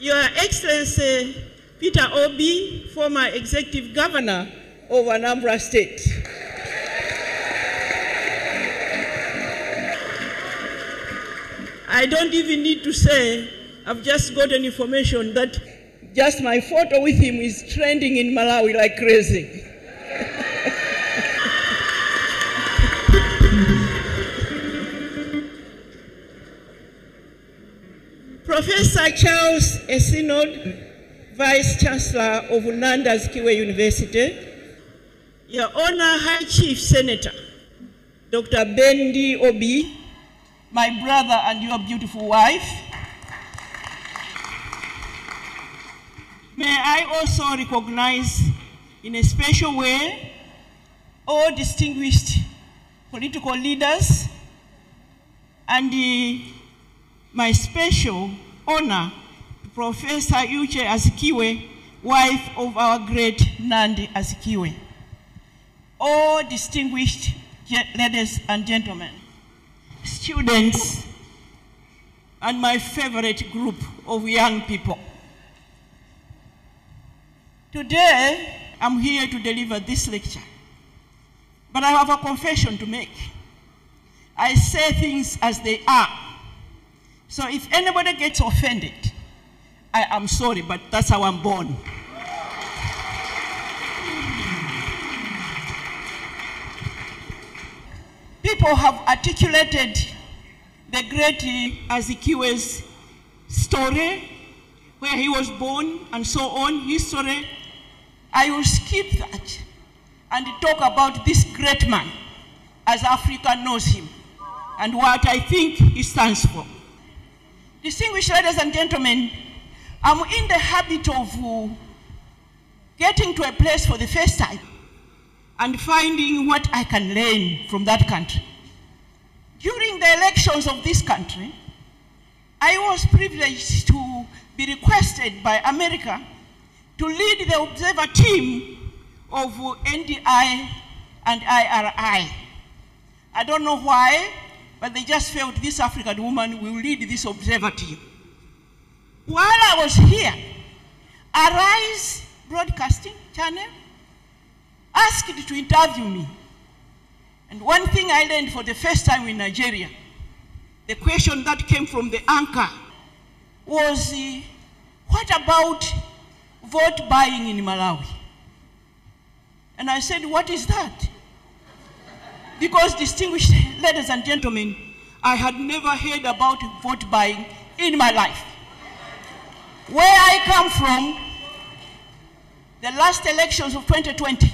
Your Excellency Peter Obi, former Executive Governor of Anambra State. I don't even need to say, I've just gotten information that just my photo with him is trending in Malawi like crazy. Professor Charles Esinod, Vice Chancellor of Nanda Azikiwe University, Your Honor High Chief Senator, Dr. Bendi Obi, my brother and your beautiful wife. May I also recognize in a special way all distinguished political leaders and my special honor to Professor Uche Azikiwe, wife of our great Nandi Azikiwe. All distinguished ladies and gentlemen, students, and my favorite group of young people. Today, I'm here to deliver this lecture, but I have a confession to make. I say things as they are. So if anybody gets offended, I am sorry, but that's how I'm born. People have articulated the great Azikiwe's story, where he was born and so on, his story. I will skip that and talk about this great man as Africa knows him and what I think he stands for. Distinguished ladies and gentlemen, I'm in the habit of getting to a place for the first time and finding what I can learn from that country. During the elections of this country, I was privileged to be requested by America to lead the observer team of NDI and IRI. I don't know why, but they just felt this African woman will lead this observer team. While I was here, Arise Broadcasting Channel asked to interview me. And one thing I learned for the first time in Nigeria, the question that came from the anchor was, what about vote buying in Malawi? And I said, what is that? Because, distinguished ladies and gentlemen, I had never heard about vote buying in my life. Where I come from, the last elections of 2020,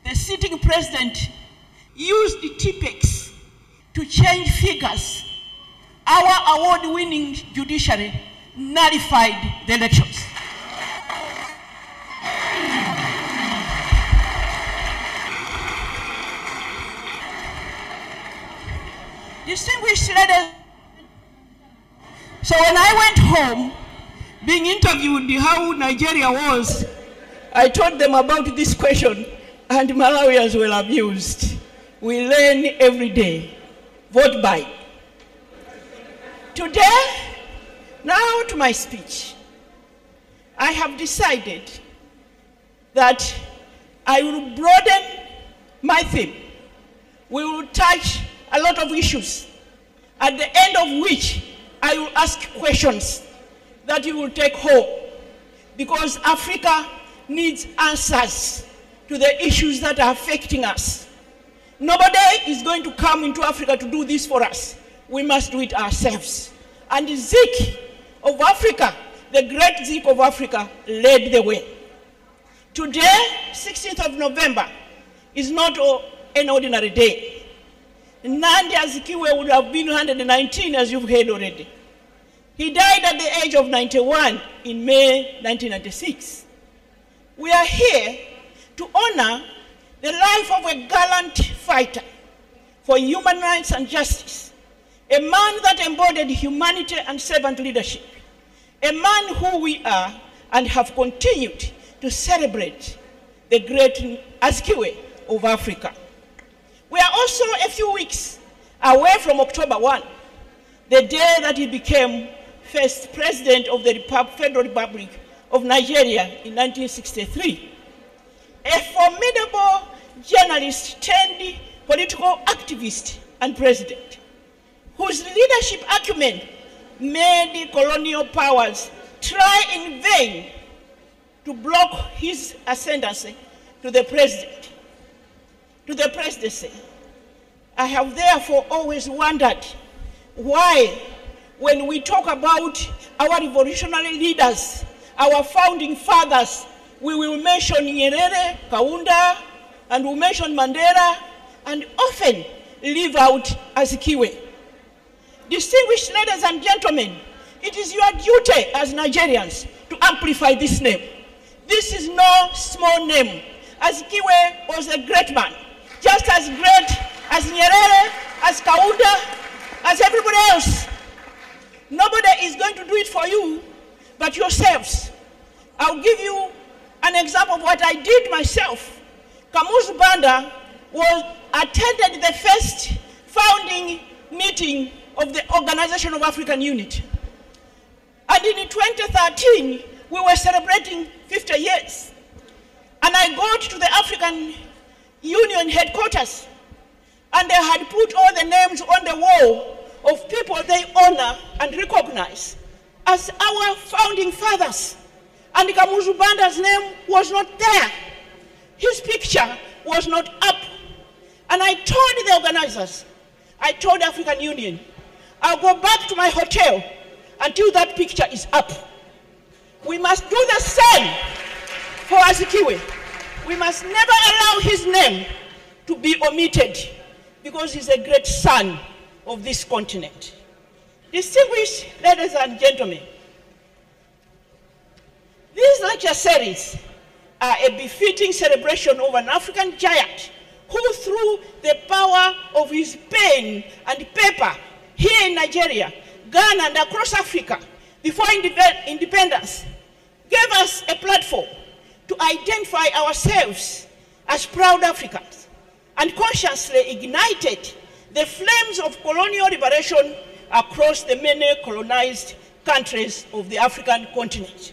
the sitting president used the TPEX to change figures. Our award-winning judiciary nullified the elections. Distinguished ladies, so when I went home, being interviewed how Nigeria was, I told them about this question, and Malawians were abused. We learn every day. Vote by. Today, now to my speech. I have decided that I will broaden my theme. We will touch a lot of issues, at the end of which I will ask questions that you will take home, because Africa needs answers to the issues that are affecting us. Nobody is going to come into Africa to do this for us. We must do it ourselves. And Zik of Africa, the great Zik of Africa, led the way. Today, 16th of November, is not an ordinary day. Nandi Azikiwe would have been 119, as you've heard already. He died at the age of 91 in May 1996. We are here to honor the life of a gallant fighter for human rights and justice, a man that embodied humanity and servant leadership, a man who we are and have continued to celebrate, the great Azikiwe of Africa. We are also a few weeks away from October 1, the day that he became first president of the Federal Republic of Nigeria in 1963. A formidable journalist turned political activist and president, whose leadership acumen made colonial powers try in vain to block his ascendancy to the presidency. I have therefore always wondered why, when we talk about our revolutionary leaders, our founding fathers, we will mention Nyerere, Kaunda, and we mention Mandela, and often leave out Azikiwe. Distinguished ladies and gentlemen, it is your duty as Nigerians to amplify this name. This is no small name. Azikiwe was a great man, just as great as Nyerere, as Kaunda, as everybody else. Nobody is going to do it for you but yourselves. I'll give you an example of what I did myself. Kamuzu Banda attended the first founding meeting of the Organization of African Unity. And in 2013, we were celebrating 50 years. And I got to the African Union headquarters, and they had put all the names on the wall of people they honor and recognize as our founding fathers. And Kamuzu Banda's name was not there. His picture was not up. And I told the organizers, I told the African Union, I'll go back to my hotel until that picture is up. We must do the same for Azikiwe. We must never allow his name to be omitted because he's a great son of this continent. Distinguished ladies and gentlemen, these lecture series are a befitting celebration of an African giant who, through the power of his pen and paper here in Nigeria, Ghana, and across Africa, before independence, gave us a platform to identify ourselves as proud Africans, and consciously ignited the flames of colonial liberation across the many colonized countries of the African continent.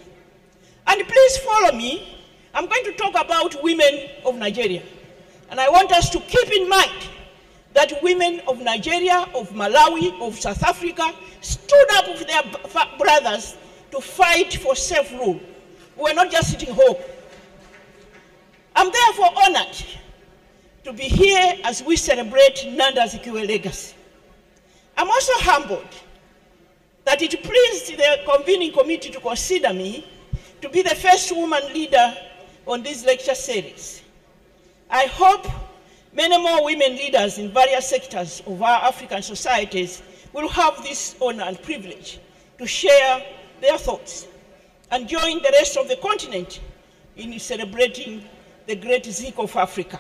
And please follow me. I'm going to talk about women of Nigeria. And I want us to keep in mind that women of Nigeria, of Malawi, of South Africa stood up with their brothers to fight for self-rule. We're not just sitting home. I'm therefore honored to be here as we celebrate Nanda Azikiwe legacy. I'm also humbled that it pleased the convening committee to consider me to be the first woman leader on this lecture series. I hope many more women leaders in various sectors of our African societies will have this honor and privilege to share their thoughts and join the rest of the continent in celebrating the great Zik of Africa.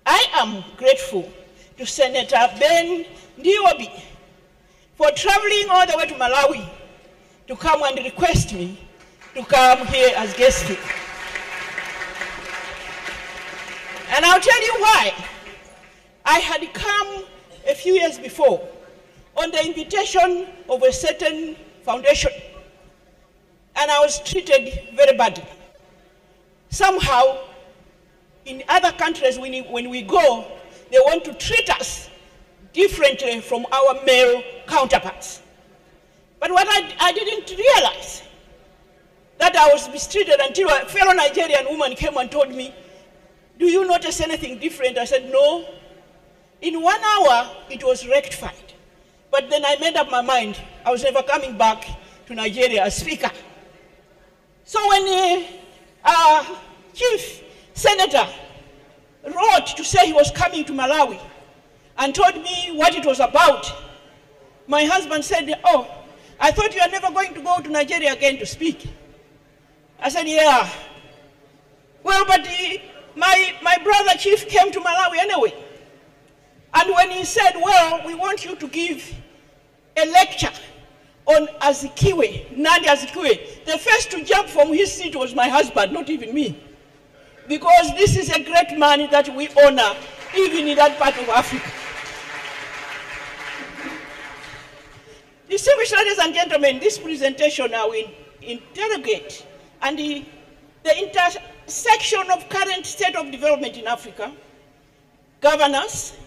I am grateful to Senator Ben Obi for traveling all the way to Malawi to come and request me to come here as guest speaker. And I'll tell you why. I had come a few years before on the invitation of a certain foundation, and I was treated very badly. Somehow, in other countries, when we go, they want to treat us differently from our male counterparts. But what I didn't realize, that I was mistreated until a fellow Nigerian woman came and told me, "Do you notice anything different?" I said, "No." In 1 hour, it was rectified. But then I made up my mind, I was never coming back to Nigeria as speaker. So when our chief senator wrote to say he was coming to Malawi and told me what it was about, my husband said, "Oh, I thought you are never going to go to Nigeria again to speak." I said, "Yeah. Well, but my brother chief came to Malawi anyway. And when he said, well, we want you to give a lecture on Azikiwe, Nandi Azikiwe, the first to jump from his seat was my husband, not even me. Because this is a great man that we honor, even in that part of Africa. Distinguished ladies and gentlemen, this presentation I will interrogate and the intersection of current state of development in Africa, governance,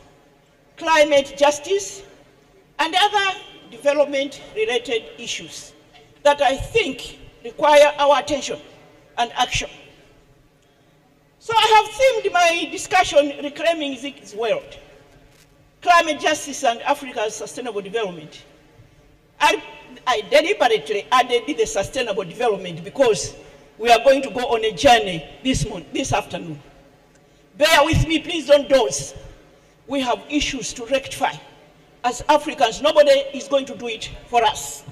climate justice, and other development-related issues that I think require our attention and action. So I have themed my discussion Reclaiming this World, Climate Justice and Africa's Sustainable Development. I deliberately added the sustainable development because we are going to go on a journey this afternoon. Bear with me, please don't doze. We have issues to rectify. As Africans, nobody is going to do it for us.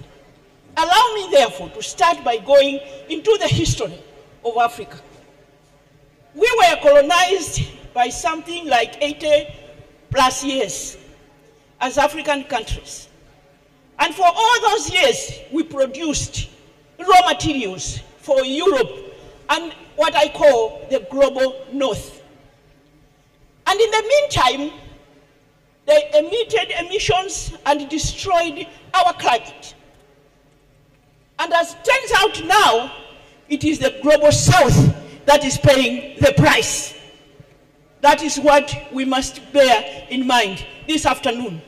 Allow me, therefore, to start by going into the history of Africa. We were colonized by something like 80 plus years as African countries. And for all those years, we produced raw materials for Europe and what I call the global north. And in the meantime, they emitted emissions and destroyed our climate. And as it turns out now, it is the global south that is paying the price. That is what we must bear in mind this afternoon.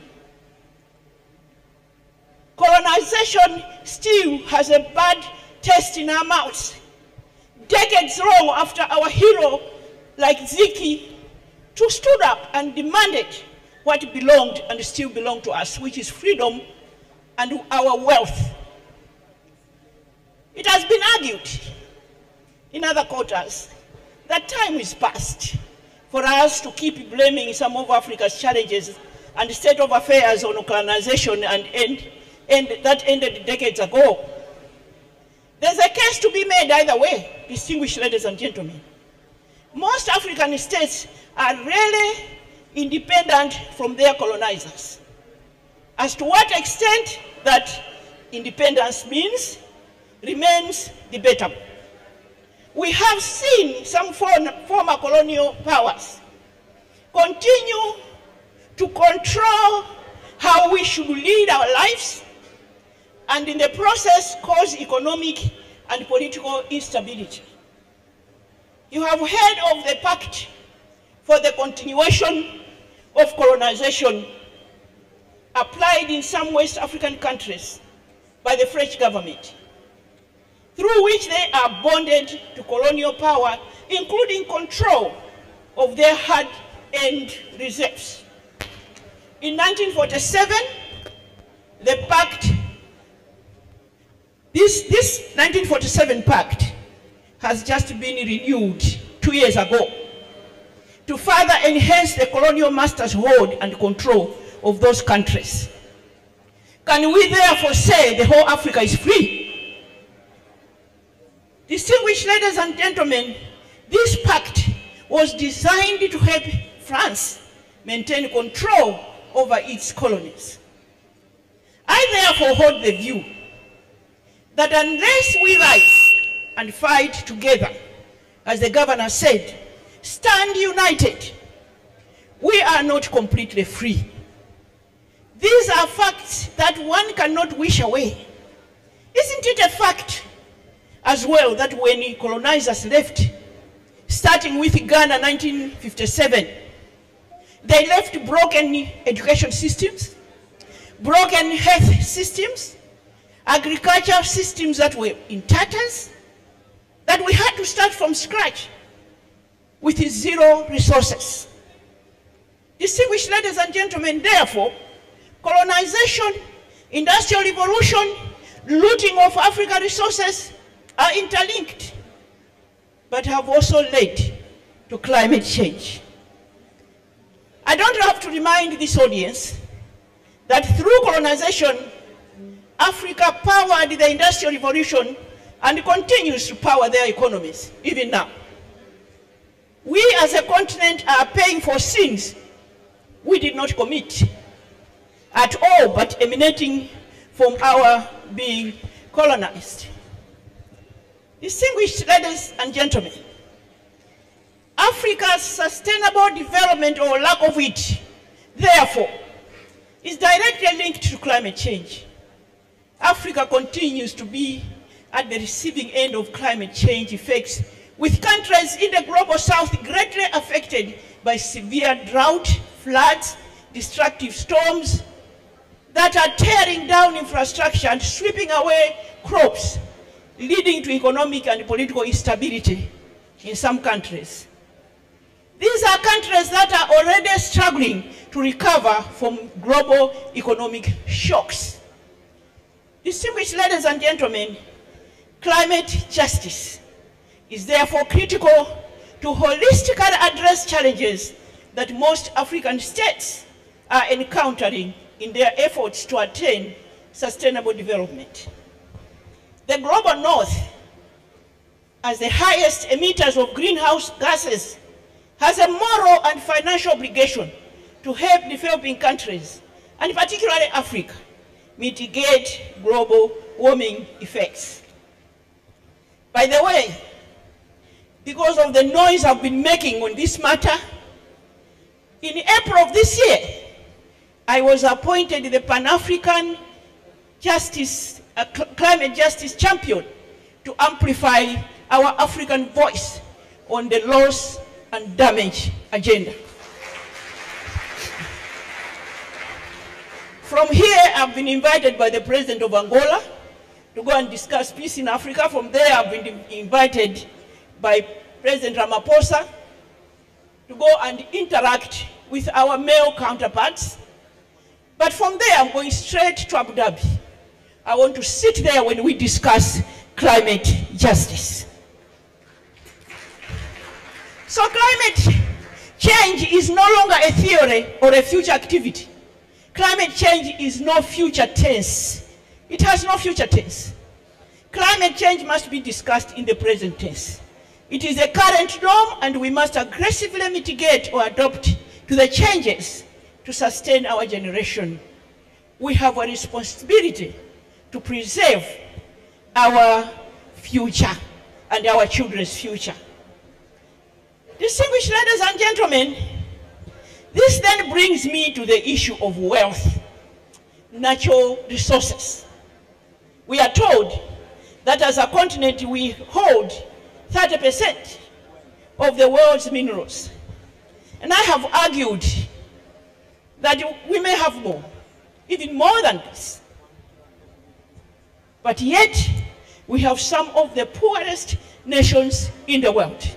Colonization still has a bad taste in our mouths. Decades long after our hero, like Ziki, stood up and demanded what belonged and still belongs to us, which is freedom and our wealth. It has been argued in other quarters that time is past for us to keep blaming some of Africa's challenges and state of affairs on colonization and that ended decades ago. There's a case to be made either way, distinguished ladies and gentlemen. Most African states are really independent from their colonizers. As to what extent that independence means remains debatable. We have seen some former colonial powers continue to control how we should lead our lives and in the process cause economic and political instability. You have heard of the Pact for the Continuation of Colonization applied in some West African countries by the French government, through which they are bonded to colonial power, including control of their hard-earned reserves. In 1947, the pact, this 1947 pact has just been renewed 2 years ago to further enhance the colonial masters' hold and control of those countries. Can we therefore say the whole Africa is free? Distinguished ladies and gentlemen, this pact was designed to help France maintain control over its colonies. I therefore hold the view that unless we rise and fight together, as the governor said, stand united, we are not completely free. These are facts that one cannot wish away. Isn't it a fact as well that when colonizers left, starting with Ghana 1957, they left broken education systems, broken health systems, agricultural systems that were in tatters, that we had to start from scratch with zero resources. Distinguished ladies and gentlemen, therefore, colonization, industrial revolution, looting of African resources are interlinked, but have also led to climate change. I don't have to remind this audience that through colonization, Africa powered the industrial revolution and continues to power their economies, even now. We as a continent are paying for sins we did not commit at all, but emanating from our being colonized. Distinguished ladies and gentlemen, Africa's sustainable development, or lack of it, therefore, is directly linked to climate change. Africa continues to be at the receiving end of climate change effects, with countries in the global south greatly affected by severe drought, floods, destructive storms that are tearing down infrastructure and sweeping away crops, leading to economic and political instability in some countries. These are countries that are already struggling to recover from global economic shocks. Distinguished ladies and gentlemen, climate justice is therefore critical to holistically address challenges that most African states are encountering in their efforts to attain sustainable development. The global north, as the highest emitters of greenhouse gases, has a moral and financial obligation to help developing countries, and particularly Africa, mitigate global warming effects. By the way, because of the noise I've been making on this matter, in April of this year, I was appointed the Pan-African Climate Justice Champion to amplify our African voice on the loss and damage agenda. From here, I've been invited by the President of Angola to go and discuss peace in Africa. From there, I've been invited by President Ramaphosa to go and interact with our male counterparts. But from there, I'm going straight to Abu Dhabi. I want to sit there when we discuss climate justice. So climate change is no longer a theory or a future activity. Climate change is no future tense. It has no future tense. Climate change must be discussed in the present tense. It is a current norm, and we must aggressively mitigate or adapt to the changes to sustain our generation. We have a responsibility to preserve our future and our children's future. Distinguished ladies and gentlemen, this then brings me to the issue of wealth, natural resources. We are told that as a continent we hold 30% of the world's minerals. And I have argued that we may have more, even more than this. But yet, we have some of the poorest nations in the world.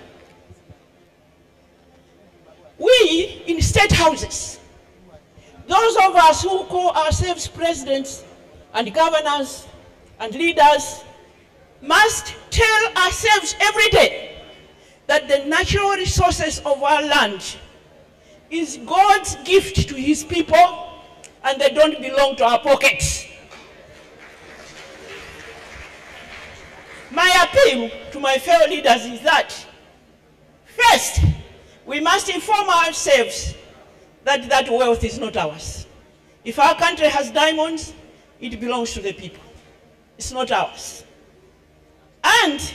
We, in state houses, those of us who call ourselves presidents and governors and leaders, must tell ourselves every day that the natural resources of our land is God's gift to his people, and they don't belong to our pockets. My appeal to my fellow leaders is that, first, we must inform ourselves that that wealth is not ours. If our country has diamonds, it belongs to the people. It's not ours. And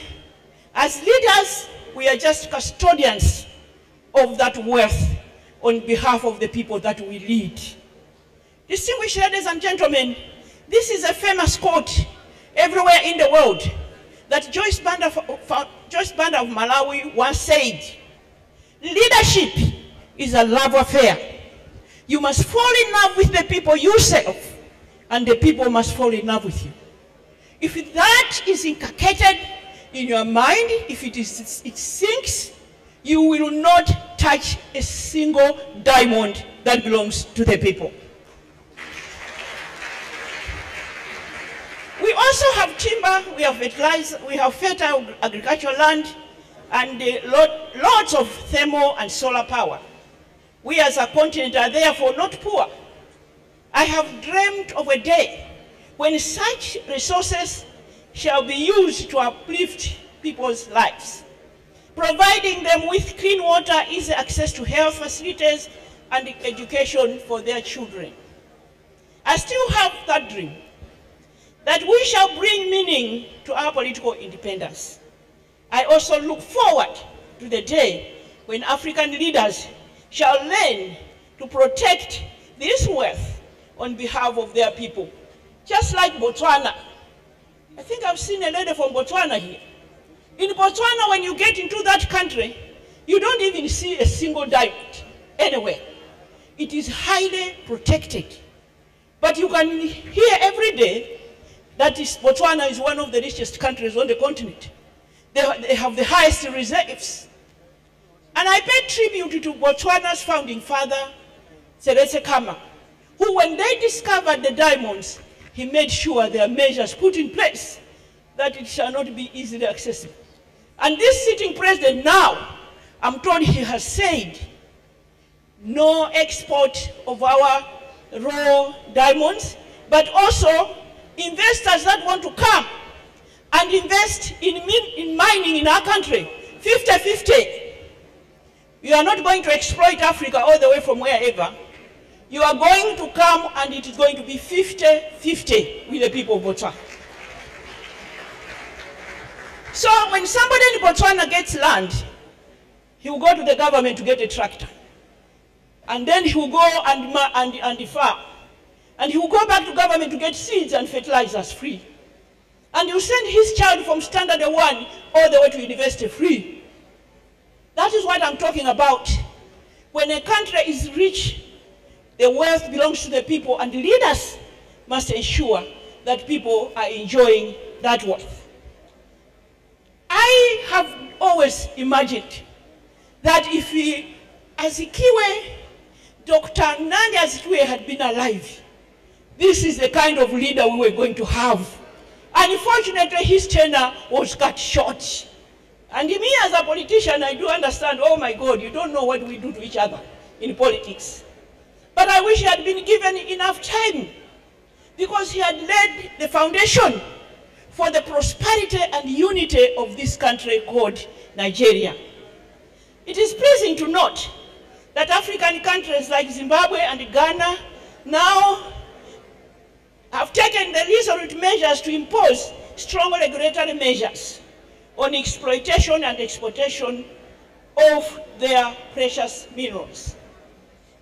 as leaders, we are just custodians of that wealth on behalf of the people that we lead. Distinguished ladies and gentlemen, this is a famous quote everywhere in the world that Joyce Banda of Malawi once said, "Leadership is a love affair. You must fall in love with the people yourself, and the people must fall in love with you." If that is inculcated in your mind, if it sinks, you will not touch a single diamond that belongs to the people. We also have timber, we have fertilizer, we have fertile agricultural land, and lots of thermal and solar power. We as a continent are therefore not poor. I have dreamt of a day when such resources shall be used to uplift people's lives, providing them with clean water, easy access to health facilities, and education for their children. I still have that dream, that we shall bring meaning to our political independence. I also look forward to the day when African leaders shall learn to protect this wealth on behalf of their people, just like Botswana. I think I've seen a lady from Botswana here. In Botswana, when you get into that country, you don't even see a single diamond anywhere. It is highly protected. But you can hear every day that Botswana is one of the richest countries on the continent. They have the highest reserves. And I pay tribute to Botswana's founding father, Seretse Khama, who, when they discovered the diamonds, he made sure there are measures put in place that it shall not be easily accessible. And this sitting president now, I'm told he has said, no export of our raw diamonds, but also investors that want to come and invest in mining in our country, 50-50. You are not going to exploit Africa all the way from wherever. You are going to come and it is going to be 50-50 with the people of Botswana. So when somebody in Botswana gets land, he will go to the government to get a tractor. And then he will go and farm. And he will go back to government to get seeds and fertilizers free. And you send his child from standard 1 all the way to university free. That is what I'm talking about. When a country is rich, the wealth belongs to the people, and leaders must ensure that people are enjoying that wealth. I have always imagined that if Azikiwe, Dr. Nandi Azikiwe had been alive, this is the kind of leader we were going to have. Unfortunately, his tenure was cut short. And me as a politician, I do understand, oh my God, you don't know what we do to each other in politics. But I wish he had been given enough time, because he had laid the foundation for the prosperity and unity of this country called Nigeria. It is pleasing to note that African countries like Zimbabwe and Ghana now have taken the resolute measures to impose strong regulatory measures on exploitation and exportation of their precious minerals.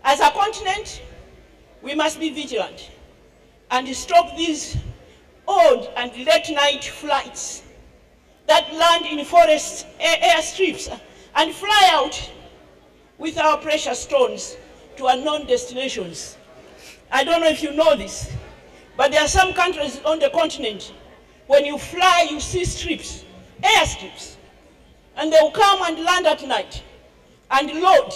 As a continent, we must be vigilant and stop these odd and late-night flights that land in forest airstrips and fly out with our precious stones to unknown destinations. I don't know if you know this, but there are some countries on the continent, when you fly, you see strips, airstrips, and they will come and land at night and load.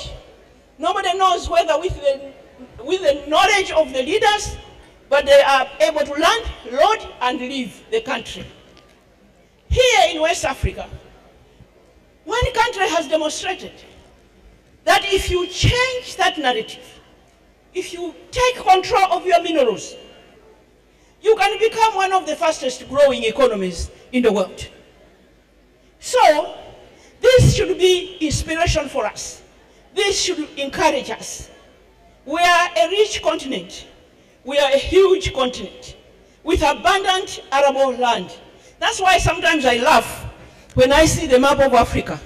Nobody knows whether with the knowledge of the leaders, but they are able to land, load, and leave the country. Here in West Africa, one country has demonstrated that if you change that narrative, if you take control of your minerals, you can become one of the fastest growing economies in the world. So, this should be inspiration for us. This should encourage us. We are a rich continent. We are a huge continent with abundant arable land. That's why sometimes I laugh when I see the map of Africa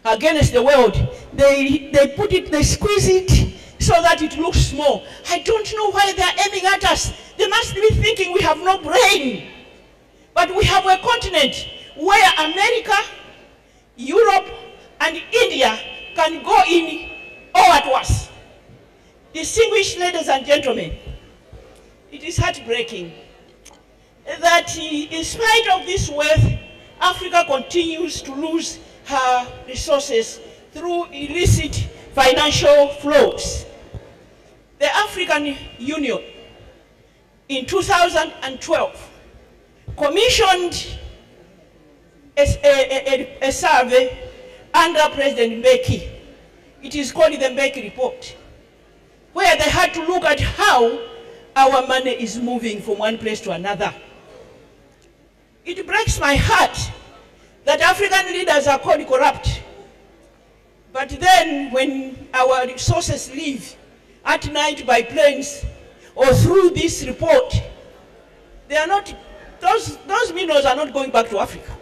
against the world. They squeeze it so that it looks small. I don't know why they're aiming at us. They must be thinking we have no brain. But we have a continent where America, Europe, and India can go in all at once. Distinguished ladies and gentlemen, it is heartbreaking that in spite of this wealth, Africa continues to lose her resources through illicit financial flows. The African Union in 2012 commissioned a survey under President Mbeki. It is called the Mbeki Report, where they had to look at how our money is moving from one place to another. It breaks my heart that African leaders are called corrupt. But then when our resources leave at night by planes or through this report, they are not, those minerals are not going back to Africa.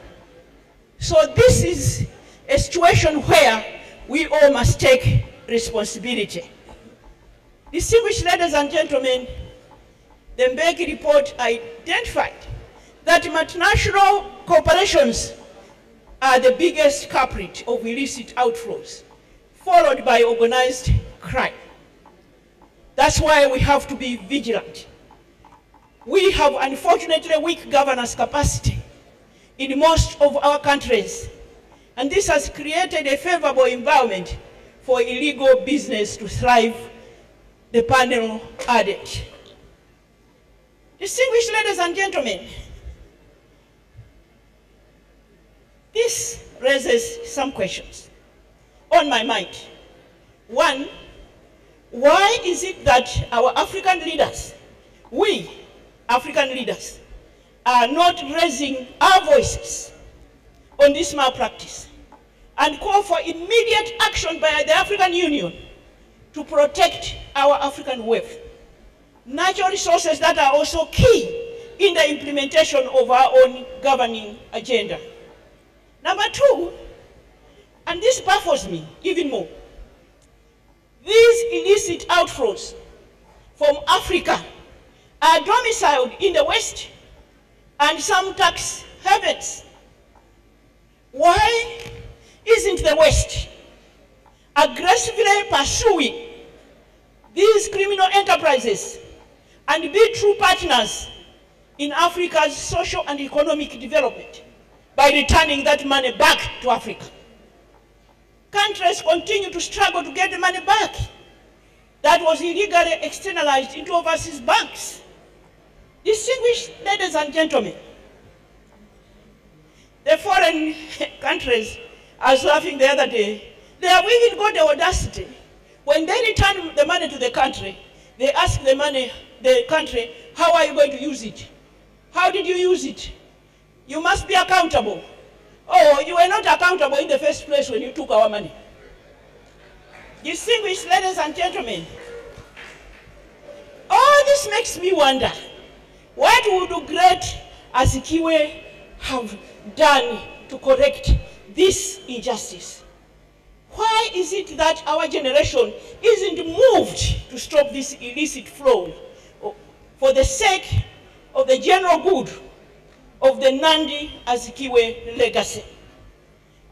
So this is a situation where we all must take responsibility. Distinguished ladies and gentlemen, The Mbeki report identified that multinational corporations are the biggest culprit of illicit outflows, followed by organized crime. That's why we have to be vigilant. We have unfortunately weak governance capacity in most of our countries, and this has created a favorable environment for illegal business to thrive, the panel added. Distinguished ladies and gentlemen, this raises some questions on my mind. One, why is it that our African leaders, we African leaders, are not raising our voices on this malpractice and call for immediate action by the African Union to protect our African wealth, natural resources that are also key in the implementation of our own governing agenda? Number two, and this baffles me even more, these illicit outflows from Africa are domiciled in the West and some tax havens. Why isn't the West aggressively pursuing these criminal enterprises and be true partners in Africa's social and economic development by returning that money back to Africa? Countries continue to struggle to get the money back that was illegally externalized into overseas banks. Distinguished ladies and gentlemen, the foreign countries, I was laughing the other day, they have even got the audacity. When they return the money to the country, they ask the country, how are you going to use it? How did you use it? You must be accountable. Oh, you were not accountable in the first place when you took our money. Distinguished ladies and gentlemen, all this makes me wonder, what would great Azikiwe have done to correct this injustice? Why is it that our generation isn't moved to stop this illicit flow for the sake of the general good of the Nandi Azikiwe legacy?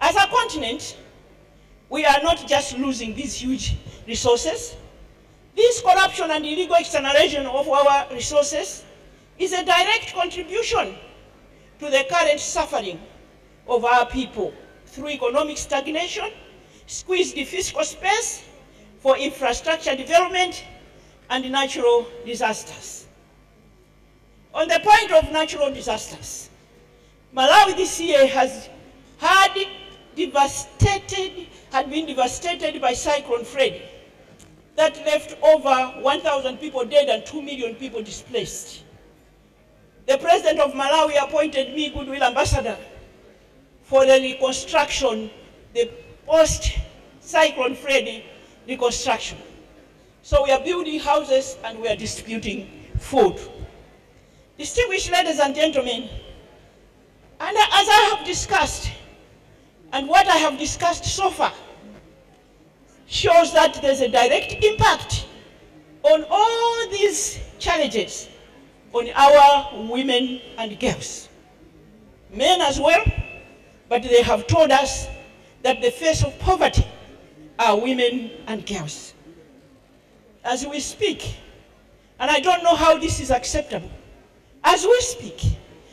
As a continent, we are not just losing these huge resources. This corruption and illegal externalization of our resources is a direct contribution to the current suffering of our people through economic stagnation, squeezed fiscal space for infrastructure development, and natural disasters. On the point of natural disasters, Malawi this year had been devastated by Cyclone Freddy that left over 1,000 people dead and 2 million people displaced. The President of Malawi appointed me Goodwill Ambassador for the reconstruction, the post-Cyclone Freddy reconstruction. So we are building houses and we are distributing food. Distinguished ladies and gentlemen, and as I have discussed, and what I have discussed so far shows that there's a direct impact on all these challenges on our women and girls. Men as well, but they have told us that the face of poverty are women and girls. As we speak, and I don't know how this is acceptable, as we speak,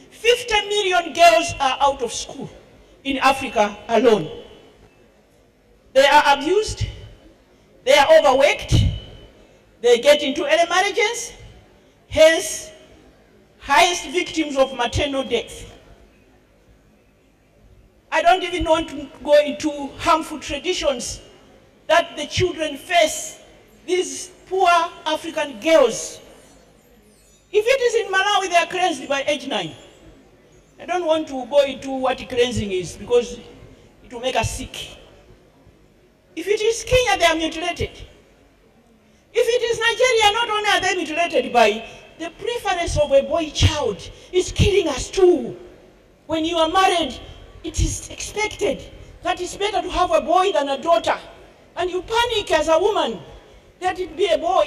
50 million girls are out of school in Africa alone. They are abused, they are overworked, they get into early marriages, hence highest victims of maternal death. I don't even want to go into harmful traditions that the children face, these poor African girls. If it is in Malawi, they are cleansed by age 9. I don't want to go into what cleansing is because it will make us sick. If it is Kenya, they are mutilated. If it is Nigeria, not only are they mutilated by the preference of a boy child, is killing us too. When you are married, it is expected that it's better to have a boy than a daughter. And you panic as a woman that it be a boy.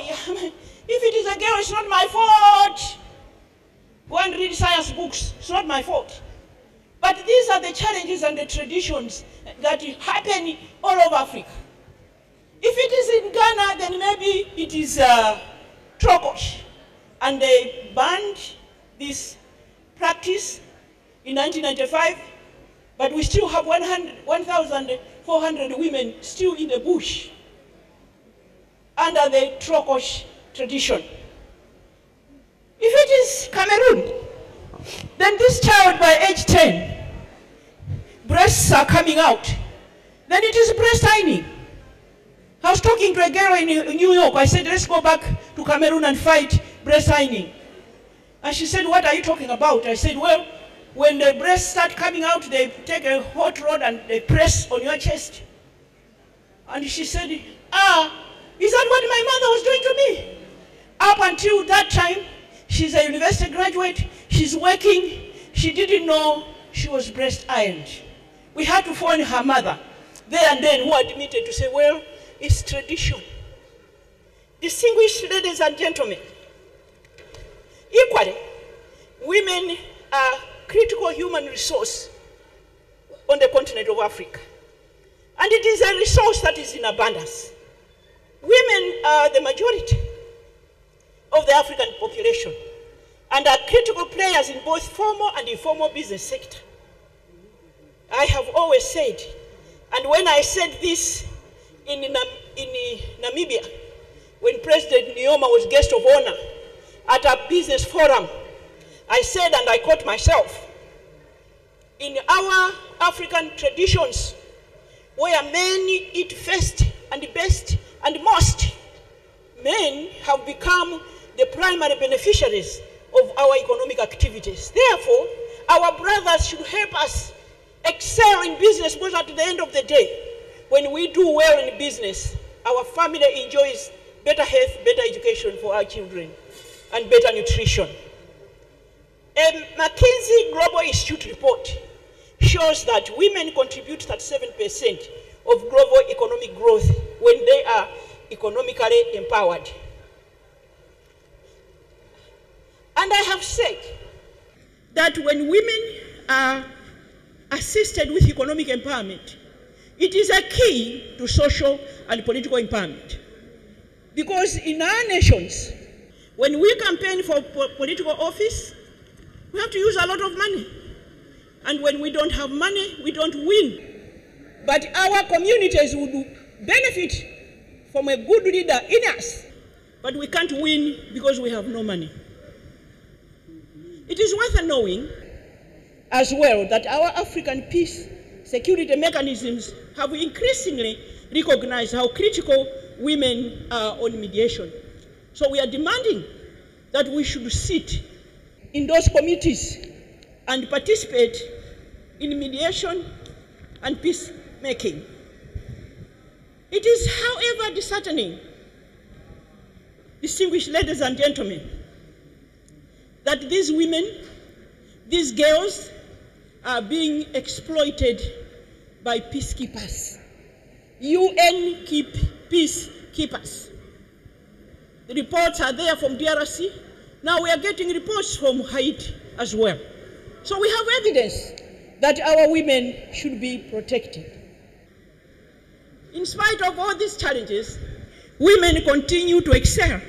If it is a girl, it's not my fault. Go and read science books. It's not my fault. But these are the challenges and the traditions that happen all over Africa. If it is in Ghana, then maybe it is Trokosh. And they banned this practice in 1995, but we still have 1,400 women still in the bush under the Trokosh tradition. If it is Cameroon, then this child by age 10, breasts are coming out, then it is breast ironing. I was talking to a girl in New York. I said, let's go back to Cameroon and fight breast ironing. And she said, what are you talking about? I said, well, when the breasts start coming out, they take a hot rod and they press on your chest. And she said, is that what my mother was doing to me? Up until that time, she's a university graduate, she's working, she didn't know she was breast ironed. We had to phone her mother there and then, who admitted to say, well, it's tradition. Distinguished ladies and gentlemen, equally, women are critical human resource on the continent of Africa. And it is a resource that is in abundance. Women are the majority of the African population and are critical players in both formal and informal business sector. I have always said, and when I said this in Namibia, when President Nyoma was guest of honor at a business forum, I said, and I quote myself, in our African traditions, where men eat first and best and most, men have become the primary beneficiaries of our economic activities. Therefore, our brothers should help us excel in business, because at the end of the day, when we do well in business, our family enjoys better health, better education for our children, and better nutrition. A McKinsey Global Institute report shows that women contribute 37% of global economic growth when they are economically empowered. And I have said that when women are assisted with economic empowerment, it is a key to social and political empowerment. Because in our nations, when we campaign for political office, we have to use a lot of money. And when we don't have money, we don't win. But our communities would benefit from a good leader in us. But we can't win because we have no money. It is worth knowing as well that our African peace security mechanisms have increasingly recognized how critical women are on mediation. So we are demanding that we should sit in those committees and participate in mediation and peacemaking. It is, however, disheartening, distinguished ladies and gentlemen, that these women, these girls, are being exploited by peacekeepers, UN peacekeepers. The reports are there from DRC. Now we are getting reports from Haiti as well. So we have evidence that our women should be protected. In spite of all these challenges, women continue to excel.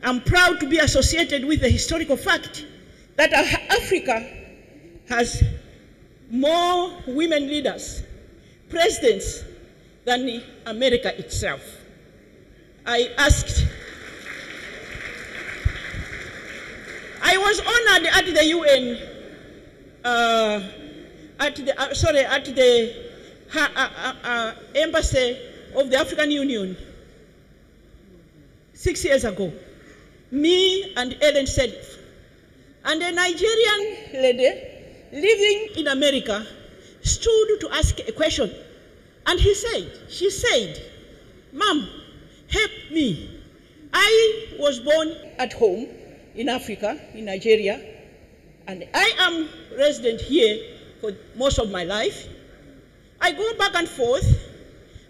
I'm proud to be associated with the historical fact that Africa has more women leaders, presidents, than America itself. I was honored at the UN, at the embassy of the African Union 6 years ago. Me and Ellen said, and a Nigerian lady living in America stood to ask a question. And she said, Ma'am, help me. I was born at home in Africa, in Nigeria, and I am resident here for most of my life. I go back and forth,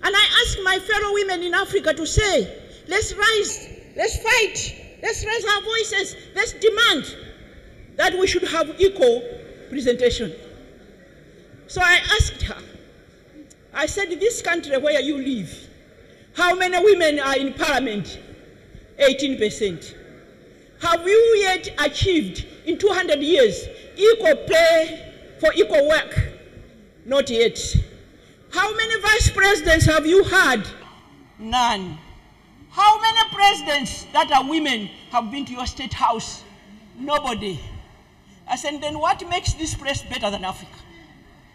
and I ask my fellow women in Africa to say, let's rise Let's fight. Let's raise our voices. Let's demand that we should have equal presentation. So I asked her, I said, this country where you live, how many women are in parliament? 18%. Have you yet achieved in 200 years equal pay for equal work? Not yet. How many vice presidents have you had? None. How many presidents that are women have been to your state house? Nobody. I said, then what makes this place better than Africa?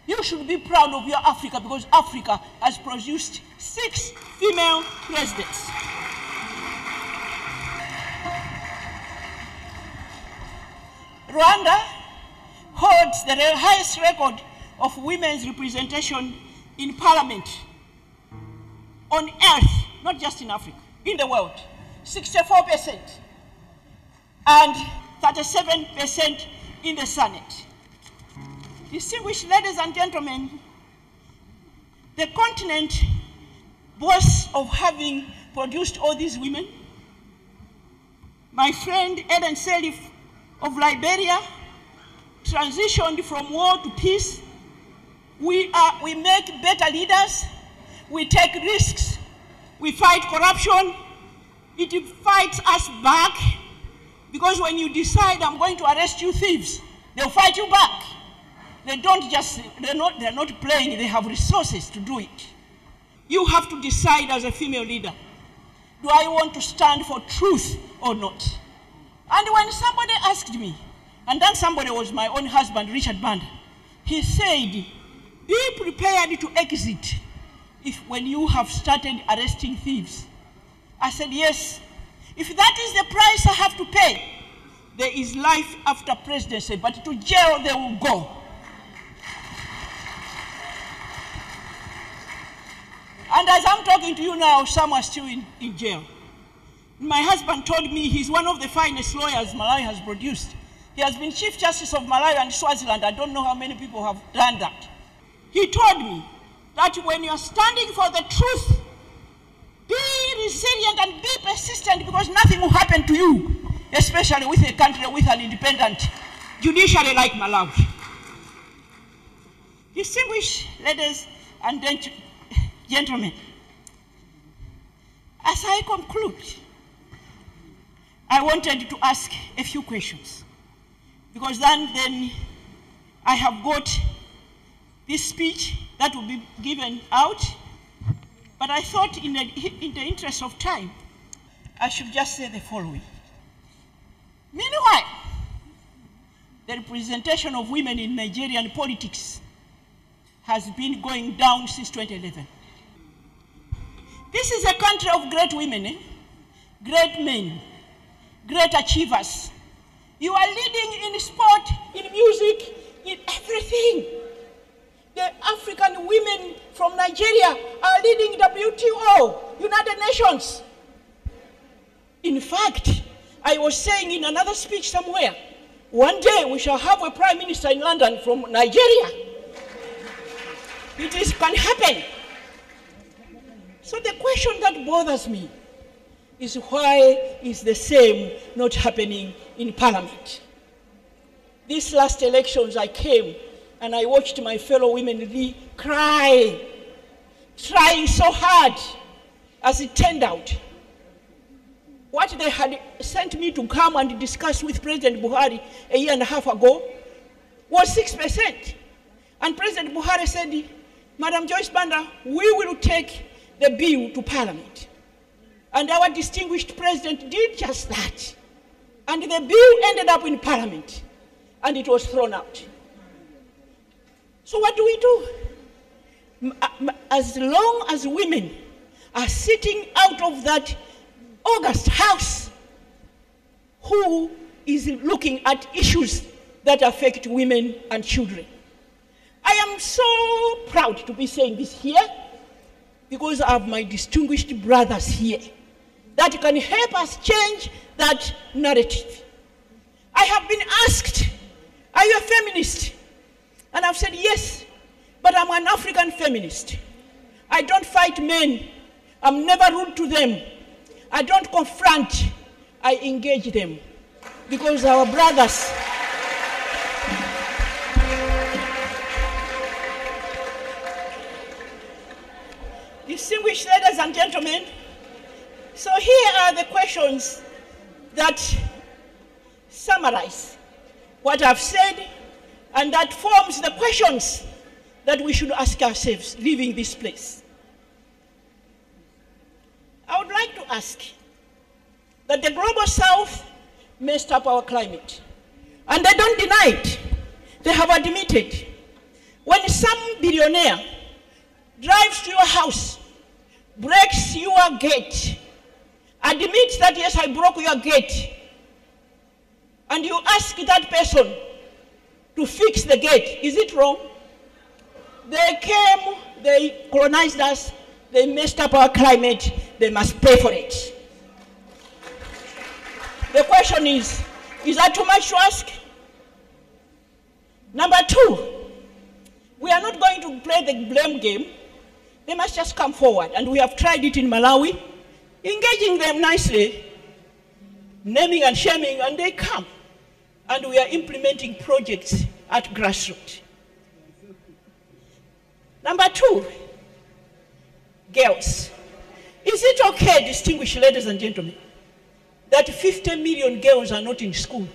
You should be proud of your Africa, because Africa has produced 6 female presidents. Rwanda holds the highest record of women's representation in parliament on earth, not just in Africa, in the world. 64% and 37% in the Senate. Distinguished ladies and gentlemen, the continent boasts of having produced all these women. My friend Ellen Sirleaf of Liberia transitioned from war to peace. We make better leaders. We take risks. We fight corruption. It fights us back, because when you decide, I'm going to arrest you thieves, they'll fight you back. They don't just, they're not playing, they have resources to do it. You have to decide as a female leader, do I want to stand for truth or not? And when somebody asked me, and then somebody was my own husband, Richard Banda, he said, be prepared to exit when you have started arresting thieves. I said, yes, if that is the price I have to pay, there is life after presidency, but to jail they will go. And as I'm talking to you now, some are still in jail. My husband told me he's one of the finest lawyers Malawi has produced. He has been Chief Justice of Malawi and Swaziland. I don't know how many people have done that. He told me that when you're standing for the truth, be resilient and be persistent, because nothing will happen to you, especially with a country with an independent judiciary like Malawi. Distinguished ladies and gentlemen, as I conclude, I wanted to ask a few questions, because then I have got this speech that will be given out, but I thought in the interest of time, I should just say the following. Meanwhile, the representation of women in Nigerian politics has been going down since 2011. This is a country of great women, great men, great achievers. You are leading in sport, in music, in everything. The African women from Nigeria are leading WTO, United Nations. In fact, I was saying in another speech somewhere, one day we shall have a prime minister in London from Nigeria. It can happen. So the question that bothers me is, why is the same not happening in Parliament? These last elections I came and I watched my fellow women cry, trying so hard. As it turned out, what they had sent me to come and discuss with President Buhari a year and a half ago was 6%. And President Buhari said, Madam Joyce Banda, we will take the bill to Parliament. And our distinguished president did just that. And the bill ended up in Parliament, and it was thrown out. So what do? As long as women are sitting out of that August House, who is looking at issues that affect women and children? I am so proud to be saying this here, because I have my distinguished brothers here that can help us change that narrative. I have been asked, are you a feminist? And I've said, yes, but I'm an African feminist. I don't fight men. I'm never rude to them. I don't confront, I engage them. Because our brothers, distinguished ladies and gentlemen, so here are the questions that summarize what I've said, and that forms the questions that we should ask ourselves leaving this place. I would like to ask that the global south messed up our climate, and they don't deny it. They have admitted. When some billionaire drives to your house, breaks your gate, admits that yes, I broke your gate, and you ask that person to fix the gate, is it wrong? They came, they colonized us, they messed up our climate, they must pay for it. The question is that too much to ask? Number two, we are not going to play the blame game. They must just come forward, and we have tried it in Malawi, engaging them nicely, naming and shaming, and they come. And we are implementing projects at grassroots. Number two, girls. Is it okay, distinguished ladies and gentlemen, that 50 million girls are not in school?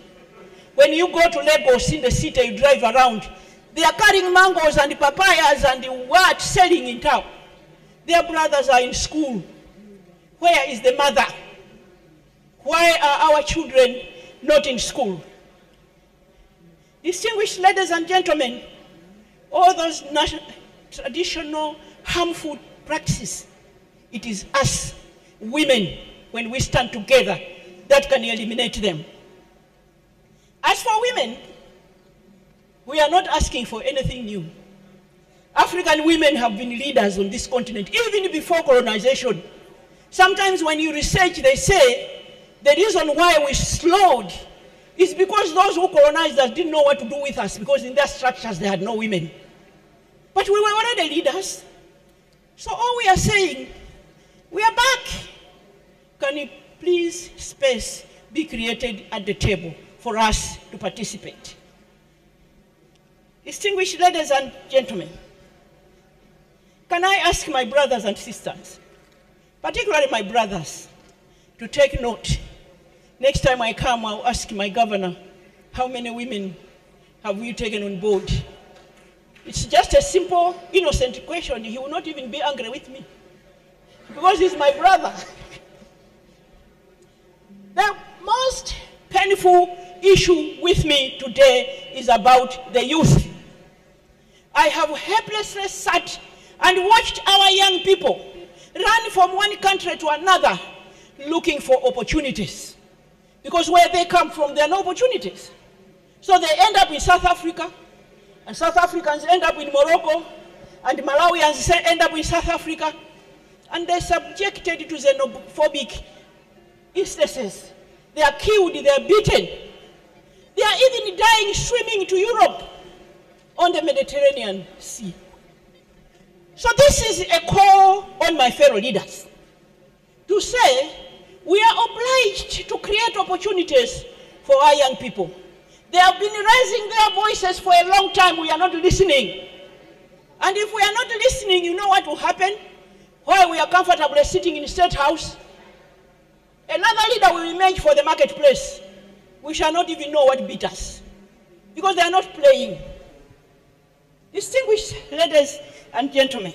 When you go to Lagos in the city, you drive around, they are carrying mangoes and papayas and what selling in town. Their brothers are in school. Where is the mother? Why are our children not in school? Distinguished ladies and gentlemen, all those traditional harmful practices, it is us, women, when we stand together, that can eliminate them. As for women, we are not asking for anything new. African women have been leaders on this continent, even before colonization. Sometimes when you research, they say the reason why we slowed is because those who colonized us didn't know what to do with us, because in their structures they had no women. But we were already leaders. So all we are saying, we are back. Can you please space be created at the table for us to participate? Distinguished ladies and gentlemen, can I ask my brothers and sisters, particularly my brothers, to take note? Next time I come, I'll ask my governor, how many women have you taken on board? It's just a simple, innocent question. He will not even be angry with me, because he's my brother. The most painful issue with me today is about the youth. I have helplessly sat and watched our young people run from one country to another looking for opportunities. Because where they come from, there are no opportunities. So they end up in South Africa, and South Africans end up in Morocco, and Malawians end up in South Africa, and they're subjected to xenophobic instances. They are killed, they are beaten. They are even dying swimming to Europe on the Mediterranean Sea. So this is a call on my fellow leaders to say we are obliged to create opportunities for our young people. They have been raising their voices for a long time. We are not listening. And if we are not listening, you know what will happen? While we are comfortably sitting in the State House, another leader will emerge for the marketplace. We shall not even know what beat us, because they are not playing. Distinguished ladies and gentlemen,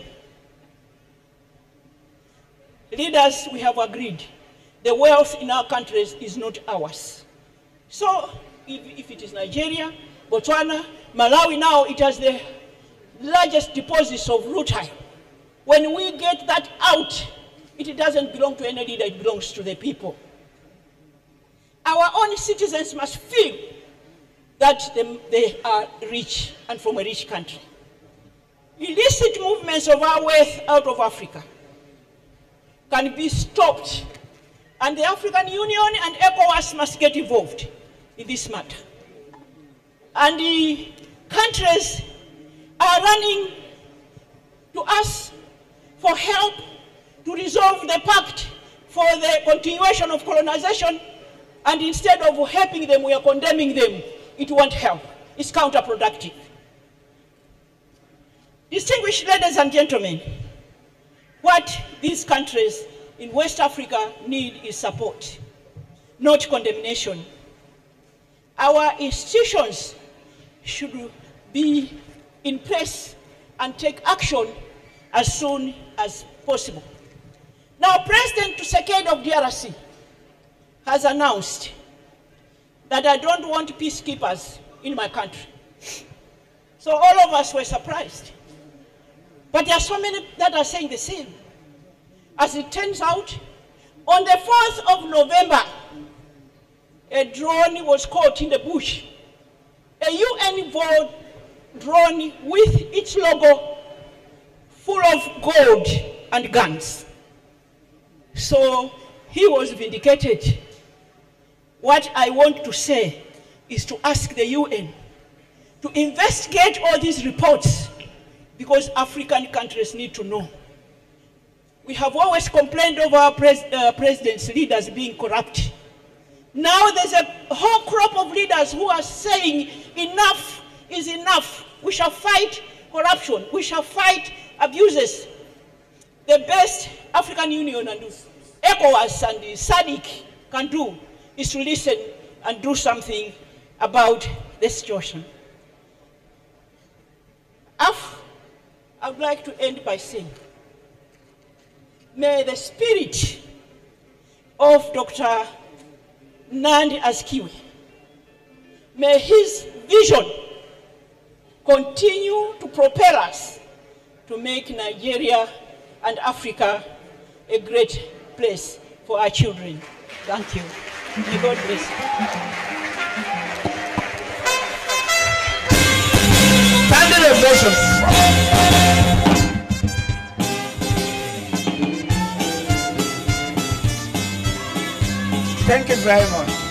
leaders, we have agreed the wealth in our countries is not ours. So if it is Nigeria, Botswana, Malawi now, it has the largest deposits of rutile. When we get that out, it doesn't belong to any leader, it belongs to the people. Our own citizens must feel that they are rich and from a rich country. Illicit movements of our wealth out of Africa can be stopped, and the African Union and ECOWAS must get involved in this matter. And the countries are running to us for help to resolve the pact for the continuation of colonization, and instead of helping them, we are condemning them. It won't help. It's counterproductive. Distinguished ladies and gentlemen, what these countries in West Africa need is support, not condemnation. Our institutions should be in place and take action as soon as possible. Now, President Tshisekedi of DRC has announced that I don't want peacekeepers in my country. So all of us were surprised. But there are so many that are saying the same. As it turns out, on the 4th of November, a drone was caught in the bush. A UN drone with its logo full of gold and guns. So he was vindicated. What I want to say is to ask the UN to investigate all these reports, because African countries need to know. We have always complained of our president's leaders being corrupt. Now there's a whole crop of leaders who are saying enough is enough. We shall fight corruption. We shall fight abuses. The best African Union and ECOWAS and the SADC can do is to listen and do something about the situation. I would like to end by saying, may the spirit of Dr. Nandi Azikiwe, may his vision continue to propel us to make Nigeria and Africa a great place for our children. Thank you. May God bless you. Standing ovation. Thank you very much.